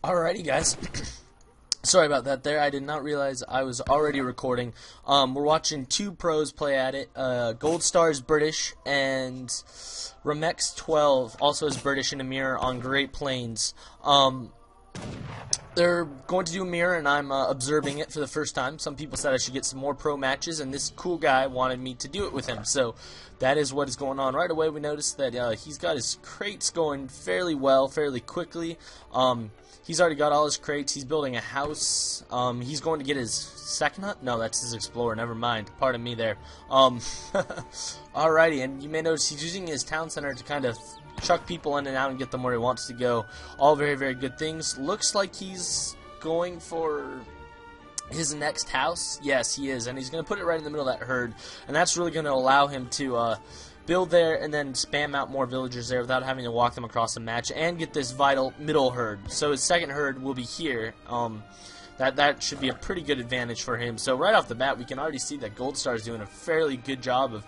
Alrighty, guys. Sorry about that there. I did not realize I was already recording. We're watching two pros play at it. Gold Star is British, and Remex12 also is British in a mirror on Great Plains. They're going to do a mirror, and I'm observing it for the first time. Some people said I should get some more pro matches, and this cool guy wanted me to do it with him. So that is what is going on. Right away, we noticed that he's got his crates going fairly well, fairly quickly. He's already got all his crates. He's building a house. He's going to get his second hut. No, that's his explorer. Never mind. Pardon me there. Alrighty, and you may notice he's using his town center to kind of chuck people in and out and get them where he wants to go. All very, very good things. Looks like he's going for his next house. Yes, he is, and he's going to put it right in the middle of that herd, and that's really going to allow him to build there and then spam out more villagers there without having to walk them across the match and get this vital middle herd. So his second herd will be here. That should be a pretty good advantage for him. So right off the bat, we can already see that Gold Star is doing a fairly good job of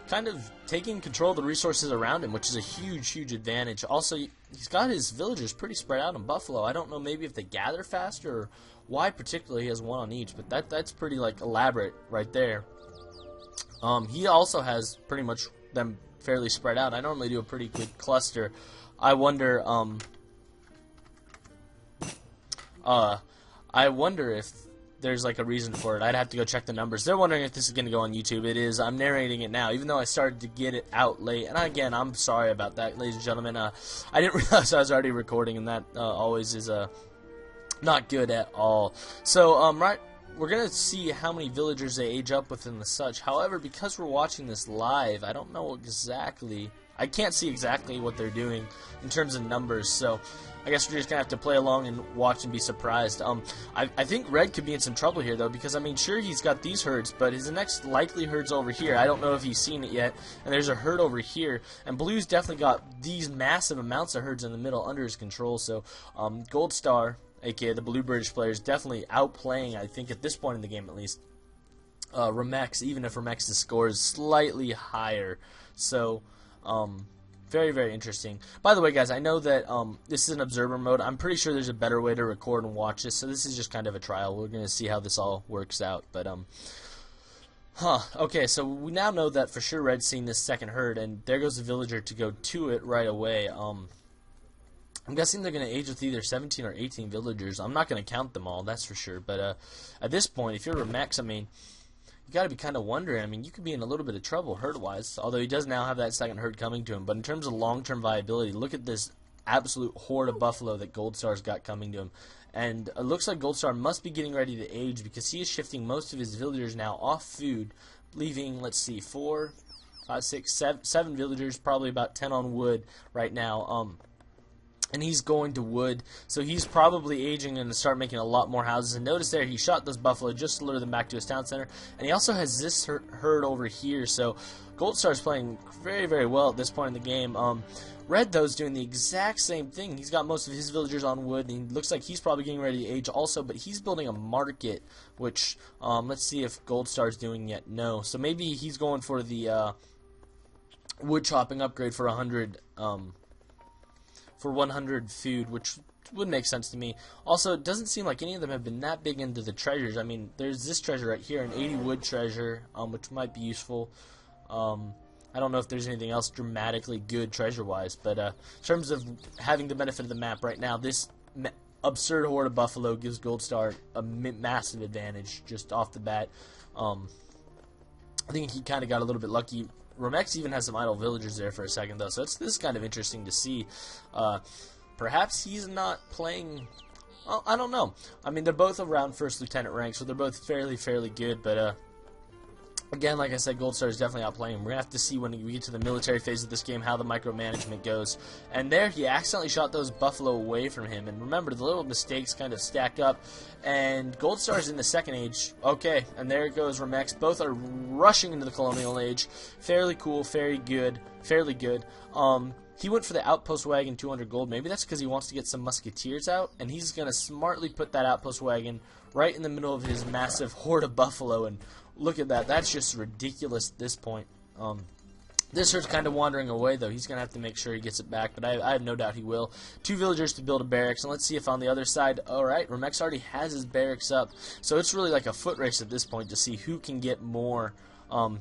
kind of taking control of the resources around him, which is a huge, huge advantage. Also, he's got his villagers pretty spread out in Buffalo. I don't know maybe if they gather faster or why particularly he has one on each, but that's pretty like elaborate right there. He also has pretty much them fairly spread out. I normally do a pretty good cluster. I wonder if there's like a reason for it. I'd have to go check the numbers. They're wondering if this is going to go on YouTube. It is. I'm narrating it now, even though I started to get it out late. And again, I'm sorry about that, ladies and gentlemen. I didn't realize I was already recording, and that always is not good at all. So, right, we're going to see how many villagers they age up with and the such. However, because we're watching this live, I don't know exactly. I can't see exactly what they're doing in terms of numbers, so I guess we're just going to have to play along and watch and be surprised. I think Red could be in some trouble here, though, because, I mean, sure, he's got these herds, but his next likely herd's over here. I don't know if he's seen it yet, and there's a herd over here, and Blue's definitely got these massive amounts of herds in the middle under his control, so Gold Star, aka the Blue British player, is definitely outplaying, I think, at this point in the game at least, Remex, even if Remex's score is slightly higher. So, very, very interesting. By the way, guys, I know that this is an observer mode. I'm pretty sure there's a better way to record and watch this, so this is just kind of a trial. We're going to see how this all works out. But, okay, so we now know that for sure Red's seen this second herd, and there goes the villager to go to it right away. I'm guessing they're going to age with either 17 or 18 villagers. I'm not going to count them all, that's for sure. But at this point, if you're Remex, I mean, you got to be kind of wondering. I mean, you could be in a little bit of trouble herd-wise, although he does now have that second herd coming to him. But in terms of long-term viability, look at this absolute horde of buffalo that Gold Star's got coming to him. And it looks like Gold Star must be getting ready to age because he is shifting most of his villagers now off food, leaving, let's see, 4, 5, 6, 7 villagers, probably about 10 on wood right now. And he's going to wood, so he's probably aging and to start making a lot more houses. And notice there, he shot those buffalo just to lure them back to his town center. And he also has this herd over here, so Gold Star's playing very, very well at this point in the game. Red, though, is doing the exact same thing. He's got most of his villagers on wood, and he looks like he's probably getting ready to age also, but he's building a market, which, let's see if Gold Star's doing yet. No. So maybe he's going for the wood chopping upgrade for 100, for 100 food, which would make sense to me. Also, it doesn't seem like any of them have been that big into the treasures. I mean, there's this treasure right here, an 80 wood treasure, which might be useful. I don't know if there's anything else dramatically good treasure-wise, but in terms of having the benefit of the map right now, this absurd horde of buffalo gives Gold Star a massive advantage just off the bat. I think he kind of got a little bit lucky. Remex even has some idle villagers there for a second, though, so this is kind of interesting to see. Perhaps he's not playing. Well, I don't know. I mean, they're both around first lieutenant rank, so they're both fairly good. But again, like I said, Gold Star is definitely outplaying him. We're gonna have to see when we get to the military phase of this game how the micromanagement goes. And there, he accidentally shot those buffalo away from him. And remember, the little mistakes kind of stack up. And Gold Star's in the second age. Okay, and there goes Remex. Both are rushing into the Colonial age. Fairly cool, fairly good. He went for the outpost wagon, 200 gold. Maybe that's because he wants to get some musketeers out, and he's going to smartly put that outpost wagon right in the middle of his massive horde of buffalo. And look at that. That's just ridiculous at this point. This herd's kind of wandering away, though. He's going to have to make sure he gets it back, but I have no doubt he will. 2 villagers to build a barracks, and let's see if on the other side... Alright, Remex already has his barracks up, so it's really like a foot race at this point to see who can get more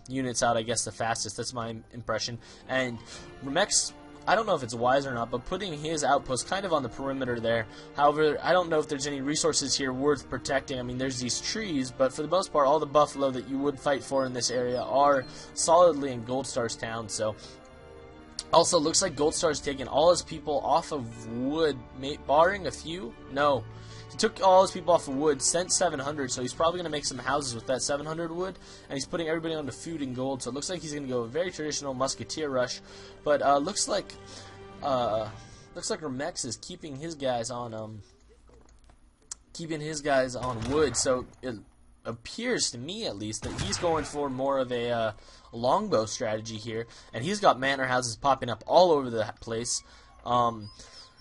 units out, I guess, the fastest. That's my impression. And Remex... I don't know if it's wise or not, but putting his outpost kind of on the perimeter there. However, I don't know if there's any resources here worth protecting. I mean, there's these trees, but for the most part, all the buffalo that you would fight for in this area are solidly in Goldstar's town. So, also looks like Goldstar's taking all his people off of wood, barring a few. No. He took all his people off of wood, sent 700, so he's probably going to make some houses with that 700 wood, and he's putting everybody onto food and gold, so it looks like he's going to go a very traditional musketeer rush, but looks like Remex is keeping his guys on wood, so it appears to me, at least, that he's going for more of a longbow strategy here, and he's got manor houses popping up all over the place.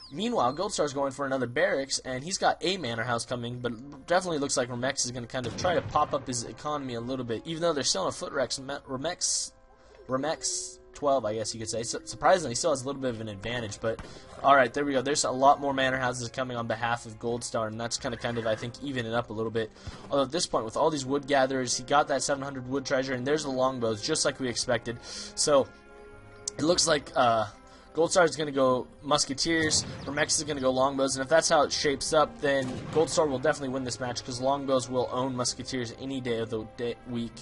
Meanwhile, Goldstar's going for another barracks, and he's got a manor house coming, but definitely looks like Remex is going to kind of try to pop up his economy a little bit, even though they're still in a foot race. Remex 12, I guess you could say. So, surprisingly, he still has a little bit of an advantage, but alright, there we go. There's a lot more manor houses coming on behalf of Goldstar, and that's kind of, I think, even it up a little bit. Although at this point, with all these wood gatherers, he got that 700 wood treasure, and there's the longbows, just like we expected. So, it looks like, Goldstar is going to go Musketeers, Remex is going to go Longbows, and if that's how it shapes up, then Goldstar will definitely win this match, because Longbows will own Musketeers any day of the week.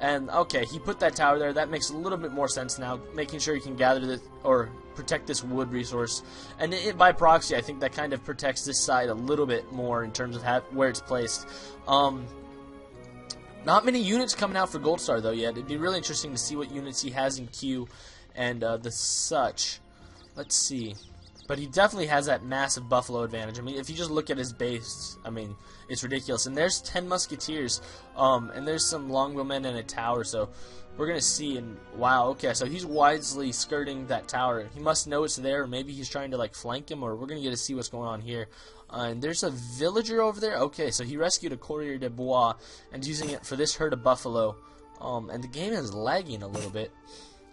And, okay, he put that tower there. That makes a little bit more sense now, making sure he can gather this, or protect this wood resource. And by proxy, I think that kind of protects this side a little bit more in terms of where it's placed. Not many units coming out for Goldstar, though, yet. It'd be really interesting to see what units he has in queue and the such. Let's see. But he definitely has that massive buffalo advantage. I mean, if you just look at his base, I mean, it's ridiculous. And there's 10 musketeers, and there's some longbowmen and a tower, so we're going to see. And wow, okay, so he's wisely skirting that tower. He must know it's there, or maybe he's trying to, like, flank him, or we're going to get to see what's going on here. And there's a villager over there. Okay, so he rescued a courrier de bois and using it for this herd of buffalo. And the game is lagging a little bit.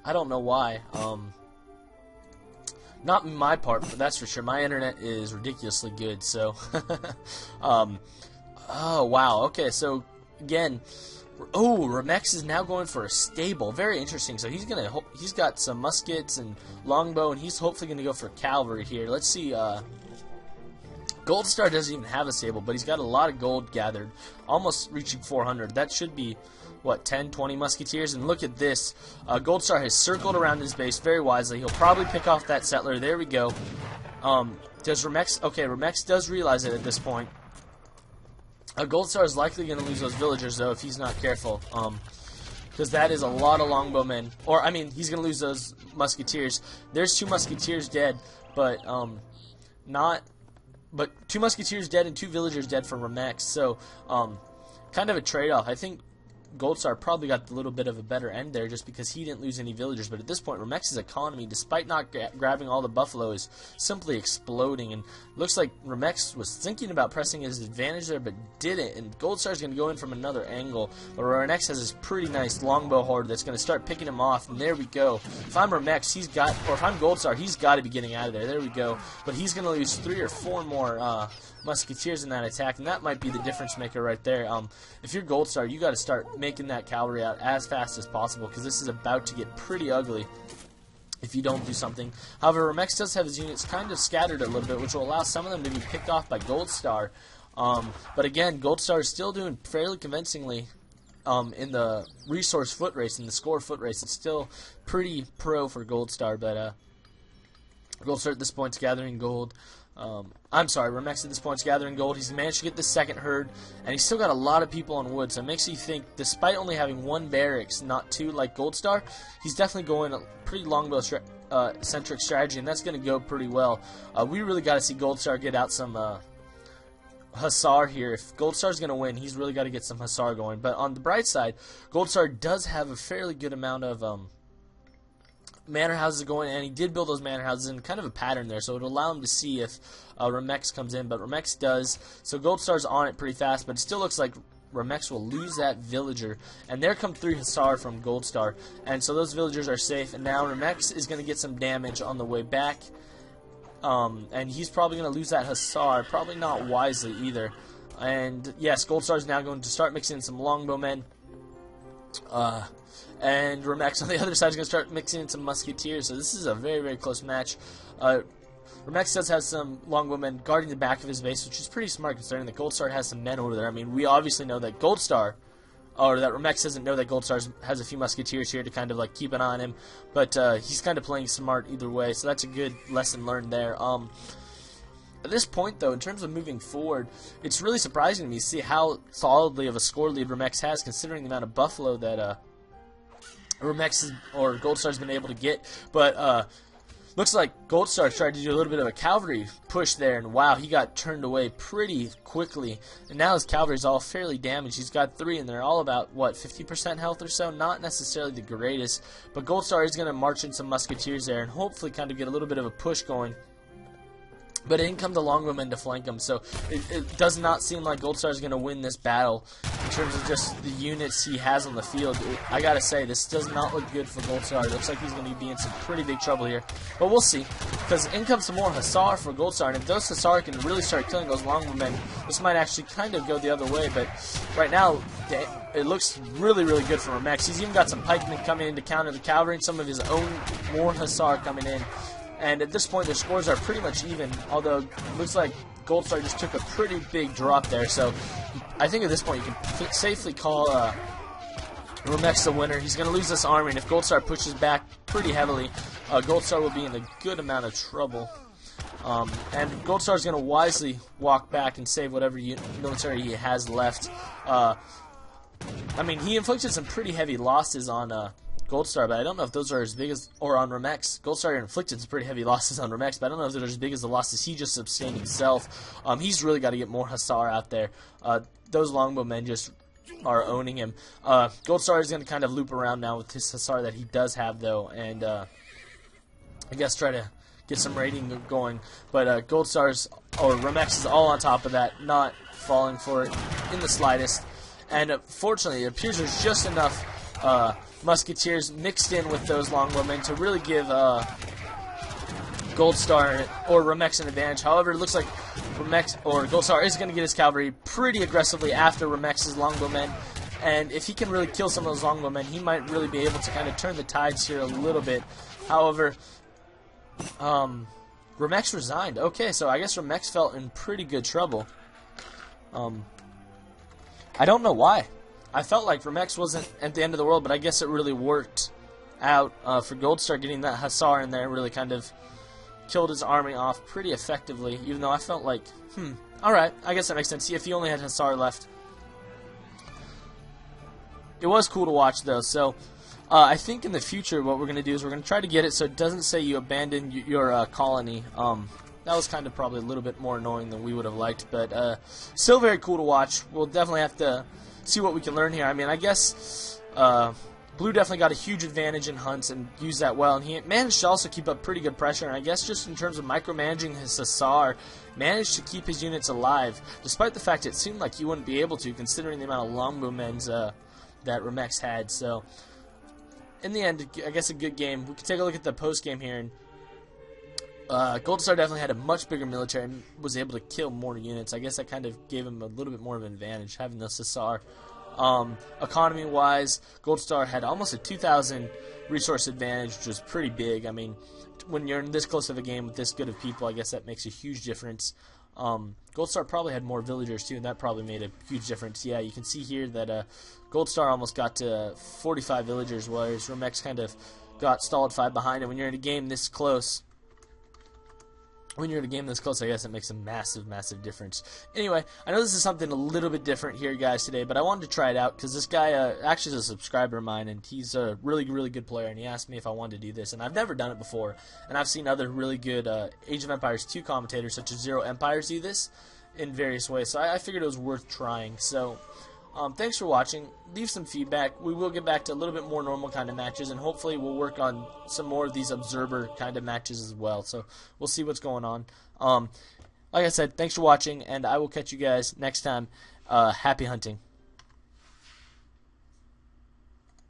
I don't know why. Not my part, but that's for sure. My internet is ridiculously good, so... oh, wow. Okay, so, again... Oh, Remex is now going for a stable. Very interesting. So he's got some muskets and longbow, and he's hopefully going to go for cavalry here. Let's see, Goldstar doesn't even have a stable, but he's got a lot of gold gathered. Almost reaching 400. That should be... what, 10, 20 musketeers? And look at this. Goldstar has circled around his base very wisely. He'll probably pick off that settler. There we go. Does Remex... Okay, Remex does realize it at this point. Goldstar is likely going to lose those villagers, though, if he's not careful. Because that is a lot of longbowmen. Or, I mean, he's going to lose those musketeers. There's 2 musketeers dead, but, But 2 musketeers dead and 2 villagers dead from Remex. So, kind of a trade-off. I think Goldstar probably got a little bit of a better end there just because he didn't lose any villagers. But at this point, Remex's economy, despite not grabbing all the buffalo, is simply exploding. And looks like Remex was thinking about pressing his advantage there, but didn't. And Goldstar's going to go in from another angle. But Remex has this pretty nice longbow horde that's going to start picking him off. And there we go. If I'm Remex, or if I'm Goldstar, he's got to be getting out of there. There we go. But he's going to lose 3 or 4 more musketeers in that attack, and that might be the difference maker right there. If you're Goldstar, you got to start making that cavalry out as fast as possible, because this is about to get pretty ugly if you don't do something. However, Remex does have his units kind of scattered a little bit, which will allow some of them to be picked off by Goldstar. But again, Goldstar is still doing fairly convincingly in the resource foot race, in the score foot race. It's still pretty pro for Goldstar, but Goldstar at this point is gathering gold. I'm sorry, Remex at this point is gathering gold. He's managed to get the second herd, and he's still got a lot of people on wood, so it makes you think, despite only having 1 barracks, not 2 like Goldstar, he's definitely going a pretty longbow-centric strategy, and that's going to go pretty well. We really got to see Goldstar get out some Hussar here. If Goldstar's going to win, he's really got to get some Hussar going. But on the bright side, Goldstar does have a fairly good amount of manor houses going, and he did build those manor houses in kind of a pattern there, so it'll allow him to see if Remex comes in, but Remex does, so Goldstar's on it pretty fast, but it still looks like Remex will lose that villager, and there come 3 Hussar from Gold Star, and so those villagers are safe, and now Remex is going to get some damage on the way back, and he's probably going to lose that Hussar, probably not wisely either. And yes, Gold Star is now going to start mixing in some longbowmen, and Remex on the other side is going to start mixing in some musketeers, so this is a very, very close match. Remex does have some longbowmen guarding the back of his base, which is pretty smart considering that Gold Star has some men over there. I mean, we obviously know that Gold Star, or that Remex doesn't know that Gold Star has a few musketeers here to kind of like keep an eye on him, but he's kind of playing smart either way, so that's a good lesson learned there. At this point, though, in terms of moving forward, it's really surprising to me to see how solidly of a score lead Remex has, considering the amount of buffalo that Remex or Gold Star's been able to get. But looks like Gold Star tried to do a little bit of a cavalry push there, and wow, he got turned away pretty quickly. And now his cavalry's all fairly damaged. He's got 3, and they're all about, what, 50% health or so? Not necessarily the greatest, but Gold Star is going to march in some musketeers there and hopefully kind of get a little bit of a push going. But in come the longbowmen to flank him, so it does not seem like Gold Star is going to win this battle in terms of just the units he has on the field. I gotta say, this does not look good for Gold Star. It looks like he's going to be in some pretty big trouble here. But we'll see, because in comes some more Hussar for Gold Star, and if those Hussar can really start killing those longbowmen, this might actually kind of go the other way. But right now, it looks really, really good for Remex. He's even got some pikemen coming in to counter the cavalry, and some of his own more Hussar coming in. And at this point, their scores are pretty much even, although it looks like Gold Star just took a pretty big drop there. So I think at this point, you can safely call Remex the winner. He's going to lose this army, and if Gold Star pushes back pretty heavily, Gold Star will be in a good amount of trouble. And Gold Star is going to wisely walk back and save whatever military he has left. I mean, he inflicted some pretty heavy losses on Gold Star, but I don't know if those are as big as, or on Remex. Gold Star inflicted some pretty heavy losses on Remex, but I don't know if they're as big as the losses he just sustained himself. He's really got to get more Hussar out there. Those longbowmen just are owning him. Gold Star is going to kind of loop around now with his Hussar that he does have, though, and I guess try to get some raiding going. But Gold Star's, or Remex is all on top of that, not falling for it in the slightest. And fortunately, it appears there's just enough musketeers mixed in with those longbowmen to really give Gold Star or Remex an advantage. However, it looks like Remex or Gold Star is going to get his cavalry pretty aggressively after Remex's longbowmen, and if he can really kill some of those longbowmen, he might really be able to kind of turn the tides here a little bit. However, Remex resigned. Okay, so I guess Remex felt in pretty good trouble. I don't know why. I felt like Remex wasn't at the end of the world, but I guess it really worked out for Gold Star getting that Hussar in there. Really kind of killed his army off pretty effectively, even though I felt like, alright, I guess that makes sense. See, if he only had Hussar left. It was cool to watch, though, so I think in the future what we're going to do is we're going to try to get it so it doesn't say you abandoned your colony. That was kind of probably a little bit more annoying than we would have liked, but still very cool to watch. We'll definitely have to see what we can learn here. I mean, I guess Blue definitely got a huge advantage in hunts and used that well, and he managed to also keep up pretty good pressure, and I guess just in terms of micromanaging his Hussar, managed to keep his units alive, despite the fact it seemed like he wouldn't be able to, considering the amount of longbowmen that Remex had. So, in the end, I guess a good game. We can take a look at the post-game here, and Gold Star definitely had a much bigger military and was able to kill more units. I guess that kind of gave him a little bit more of an advantage, having the Hussar. Economy-wise, Gold Star had almost a 2,000 resource advantage, which was pretty big. I mean, when you're in this close of a game with this good of people, I guess that makes a huge difference. Gold Star probably had more villagers too, and that probably made a huge difference. Yeah, you can see here that Gold Star almost got to 45 villagers, whereas Remex kind of got stalled 5 behind. And when you're in a game this close, I guess it makes a massive, massive difference. Anyway, I know this is something a little bit different here, guys, today, but I wanted to try it out because this guy actually is a subscriber of mine, and he's a really, really good player, and he asked me if I wanted to do this, and I've never done it before, and I've seen other really good Age of Empires 2 commentators, such as Zero Empires, do this in various ways, so I figured it was worth trying. So, thanks for watching. Leave some feedback. We will get back to a little bit more normal kind of matches, and hopefully we'll work on some more of these observer kind of matches as well. So we'll see what's going on. Like I said, thanks for watching, and I will catch you guys next time. Happy hunting.